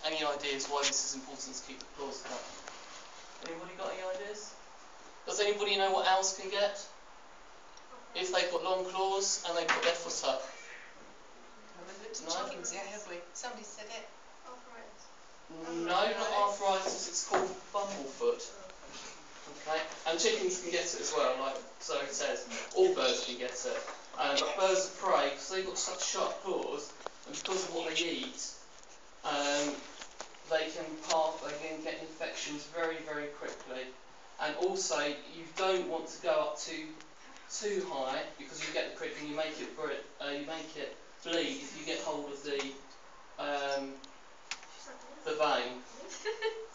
any ideas why this is important to keep the claws down? Anybody got any ideas? Does anybody know what owls can get if they've got long claws and they put their foot up? No? Yet, have we? Somebody said it. No, not arthritis, it's called bumblefoot. Okay, and chickens can get it as well, like so it says. All birds can get it. But birds of prey, because they've got such sharp claws, and because of what they eat, they can get infections very, very quickly. And also, you don't want to go up too high, because you get the prick and you make it bleed if you get hold of the vein.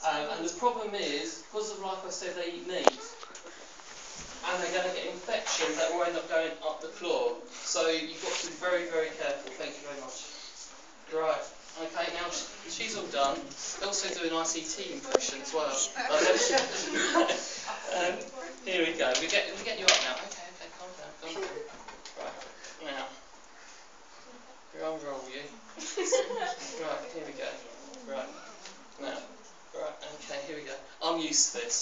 And the problem is, because of, like I said, they eat meat, and they're going to get infections that will end up going up the claw. So you've got to be very, very careful. Thank you very much. Right. Okay, now she's all done. They also do a nice ET impression as well. Here we go. We're getting you up now. Okay, calm down. Right. Now, unroll you. Right, here we go. Right. Now. Right, okay, here we go. I'm used to this,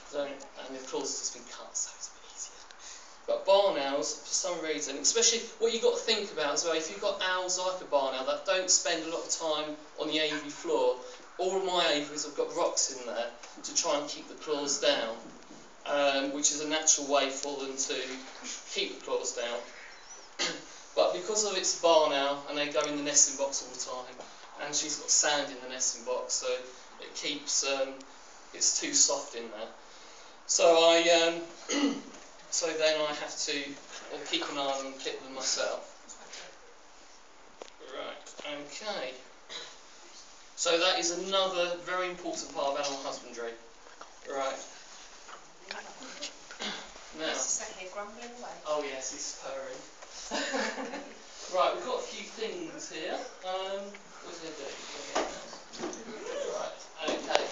so and of course it's been cut, so it's a bit easier. But barn owls, for some reason, especially what you've got to think about as well, if you've got owls like a barn owl that don't spend a lot of time on the aviary floor, all of my aviaries have got rocks in there to try and keep the claws down, which is a natural way for them to keep the claws down. But because of it's a barn owl, and they go in the nesting box all the time, and she's got sand in the nesting box, so it keeps it's too soft in there. So so then I have to keep an eye on them and clip them myself. Right, okay. So that is another very important part of animal husbandry. Right. Now. Oh yes, he's purring. Right, we've got a few things here. What's he going to do? Right, okay.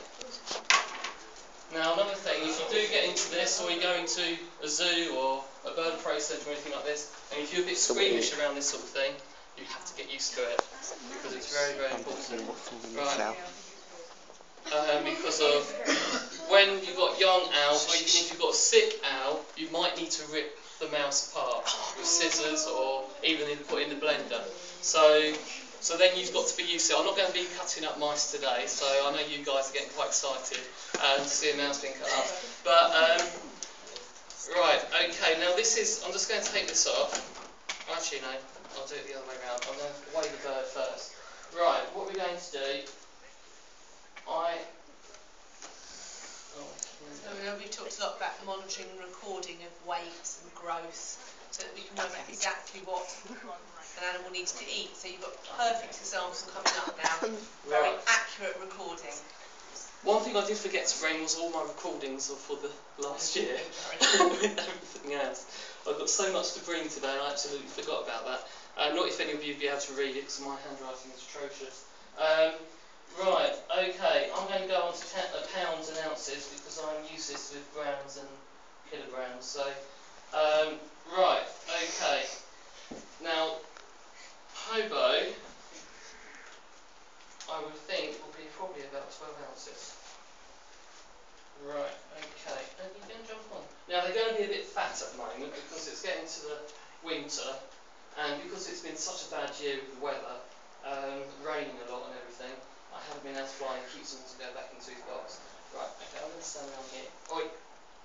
Now another thing, if you do get into this, or you're going to a zoo or a bird of prey centre or anything like this, and if you're a bit squeamish around this sort of thing, you have to get used to it, because it's very, very important. Right. Because of when you've got young owls, or even if you've got a sick owl, you might need to rip the mouse apart with scissors, or even put in the blender. So then you've got to be used to it. I'm not going to be cutting up mice today, so I know you guys are getting quite excited to see a mouse being cut up. But right, okay. Now this is. I'm just going to take this off. Actually, no. I'll do it the other way around. I'm going to weigh the bird first. Right. What we're going to do. We talked a lot about monitoring and recording of weights and growth, so that we can work out exactly what an animal needs to eat. So you've got perfect examples coming up now. Very accurate recording. One thing I did forget to bring was all my recordings for the last year with everything else. I've got so much to bring today, I absolutely forgot about that. Not if any of you would be able to read it, because my handwriting is atrocious. Right, okay, I'm going to go on to pounds and ounces, because I'm useless with grams and kilograms. So, right, okay. Now, hobo, I would think, will be probably about 12 ounces. Right, okay. And you can jump on. Now, they're going to be a bit fat at the moment, because it's getting to the winter, and because it's been such a bad year with the weather, raining a lot and everything, I haven't been able to fly and keep them to go back into his box. Right, okay, I'm going to stand around here. Oi,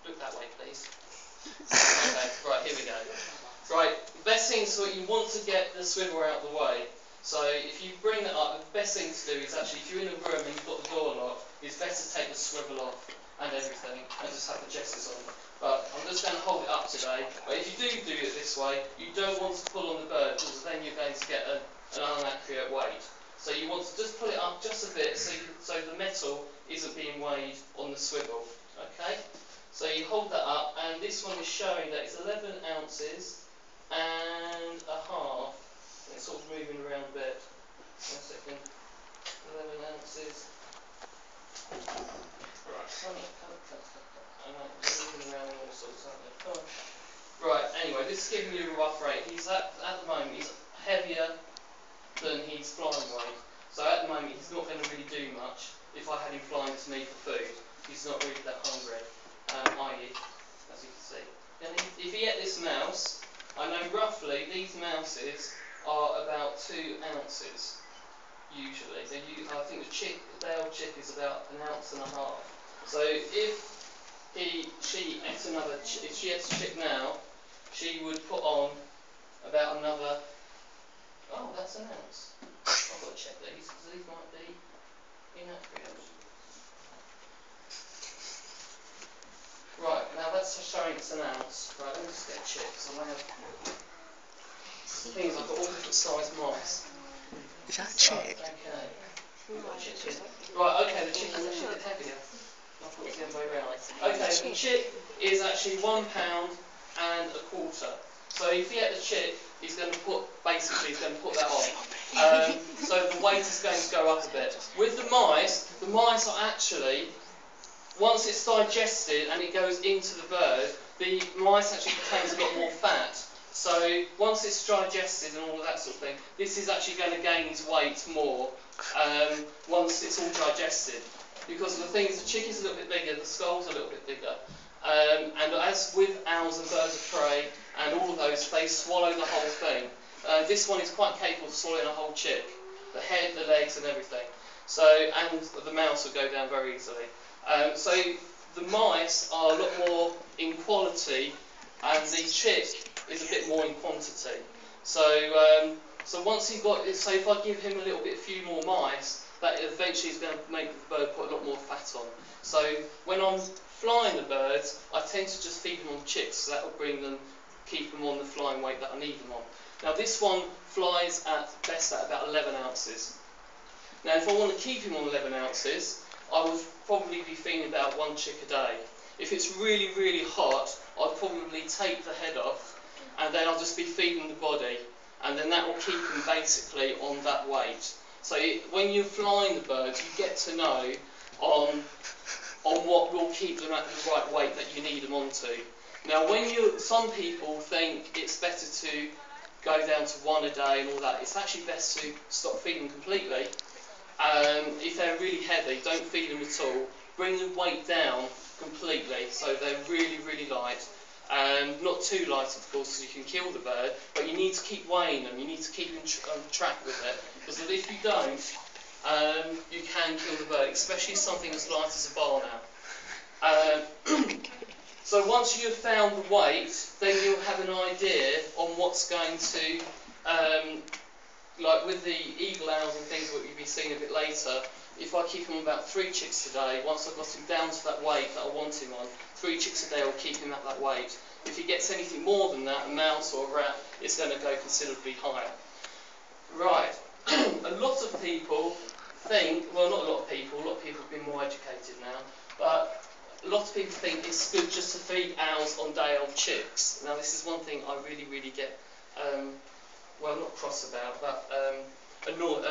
look that way, please. Okay, right, here we go. Right, the best thing is you want to get the swivel out of the way. So if you bring that up, the best thing to do is actually, if you're in a room and you've got the door locked, it's best to take the swivel off and everything, and just have the gestures on. But I'm just going to hold it up today. But if you do it this way, you don't want to pull on the bird, because then you're going to get an inaccurate weight. So you want to just pull it up just a bit, so the metal isn't being weighed on the swivel. Okay? So you hold that up, and this one is showing that it's 11 ounces and a half. And it's sort of moving around a bit. 1 second. 11 ounces. Right, I'm moving around all sorts, aren't they? Oh. Right, anyway, this is giving you a rough rate. He's at the moment, he's heavier than his flying weight. So at at the moment he's not going to really do much if I had him flying to me for food. He's not really that hungry, i.e., as you can see. And if he ate this mouse, I know roughly these mouses are about 2 ounces, usually. I think the day-old chick is about 1.5 ounces. So if she ate a chick now, she would put on about another, oh, that's 1 ounce. I've got to check these, because these might be inaccurate. Right, now that's showing it's 1 ounce. Right, let me just get a chick, because I have... The thing is, I've got all different size mice. Is that a chick? Okay. We've got a chick here. Right, okay, the chicken is actually a bit heavier. I thought it was the other way around. Okay, the chick is actually 1 pound and 1/4. So if he ate the chick, he's going to put that on. So the weight is going to go up a bit. With the mice are actually, once it's digested and it goes into the bird, the mice actually contains a lot more fat. So once it's digested and all of that sort of thing, this is actually going to gain his weight more once it's all digested. Because the thing is, the chick is a little bit bigger, the skull's a little bit bigger. And as with owls and birds of prey and all of those, they swallow the whole thing. This one is quite capable of swallowing a whole chick. The head, the legs and everything. So, and the mouse will go down very easily. So the mice are a lot more in quality and the chick is a bit more in quantity. So, once he's got, so if I give him a few more mice, that eventually is going to make the bird put a lot more fat on. So when I'm flying the birds, I tend to just feed them on chicks, so that will keep them on the flying weight that I need them on. Now this one flies at best at about 11 ounces. Now if I want to keep him on 11 ounces, I would probably be feeding about 1 chick a day. If it's really, really hot, I'd probably take the head off, and then I'll just be feeding the body, and then that will keep them basically on that weight. So when you're flying the birds, you get to know on what will keep them at the right weight that you need them onto. Now, some people think it's better to go down to 1 a day and all that. It's actually best to stop feeding completely. If they're really heavy, don't feed them at all. Bring the weight down completely, so they're really, really light. Not too light, of course, because you can kill the bird, but you need to keep weighing them, you need to keep on track with it, because if you don't, you can kill the bird, especially something as light as a barn owl. So once you've found the weight, then you'll have an idea on what's going to, like with the eagle owls and things that you'll be seeing a bit later, if I keep him on about 3 chicks a day, once I've got him down to that weight that I want him on, 3 chicks a day will keep him at that weight. If he gets anything more than that, a mouse or a rat, it's going to go considerably higher. Right, a lot of people think, well not a lot of people have been more educated now, but a lot of people think it's good just to feed owls on day-old chicks. Now this is one thing I really, really get, well not cross about, but a little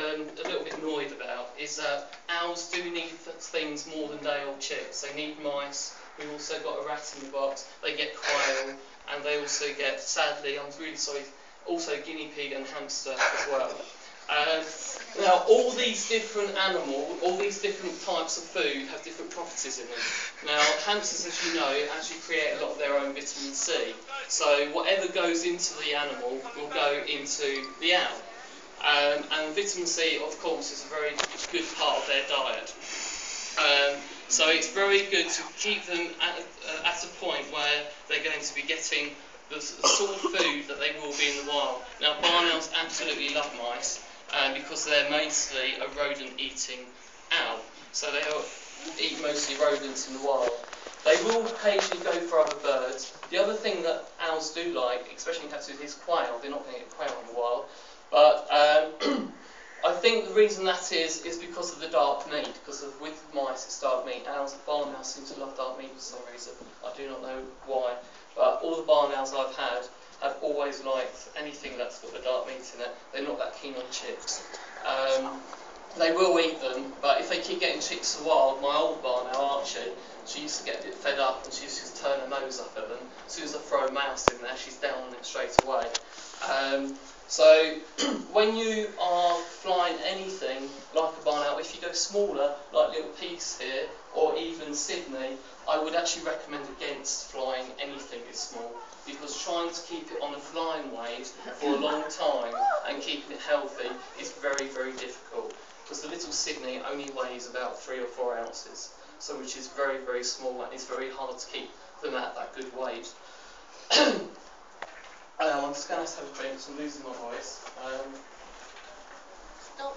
bit annoyed about, is that owls do need things more than day-old chicks. They need mice, we've also got a rat in the box, they get quail, and they also get, sadly, I'm really sorry, also guinea pig and hamster as well. Now all these different animals, all these different types of food have different properties in them. Now hamsters, as you know, actually create a lot of their own vitamin C. So whatever goes into the animal will go into the owl. And vitamin C, of course, is a very good part of their diet. So it's very good to keep them at a point where they're going to be getting the sort of food that they will be in the wild. Now barn owls absolutely love mice because they're mostly a rodent-eating owl. So they'll eat mostly rodents in the wild. They will occasionally go for other birds. The other thing that owls do like, especially in captivity, is quail. They're not going to get quail in the wild. But I think the reason that is because of the dark meat, because with mice it's dark meat. Owls, barn owls seem to love dark meat for some reason. I do not know why. But all the barn owls I've had have always liked anything that's got the dark meat in it. They're not that keen on chicks. They will eat them, but if they keep getting chicks in the wild, my old barn owl, Archie, she used to get a bit fed up and she used to just turn her nose up at them. As soon as I throw a mouse in there, she's down on it straight away. So when you are flying anything like a if you go smaller, like Little Peace here, or even Sydney, I would actually recommend against flying anything as small, because trying to keep it on a flying weight for a long time and keeping it healthy is very, very difficult, because the Little Sydney only weighs about 3 or 4 ounces, so which is very, very small, and it's very hard to keep them at that good weight. I'm just going to have a drink, so I'm losing my voice. Stop.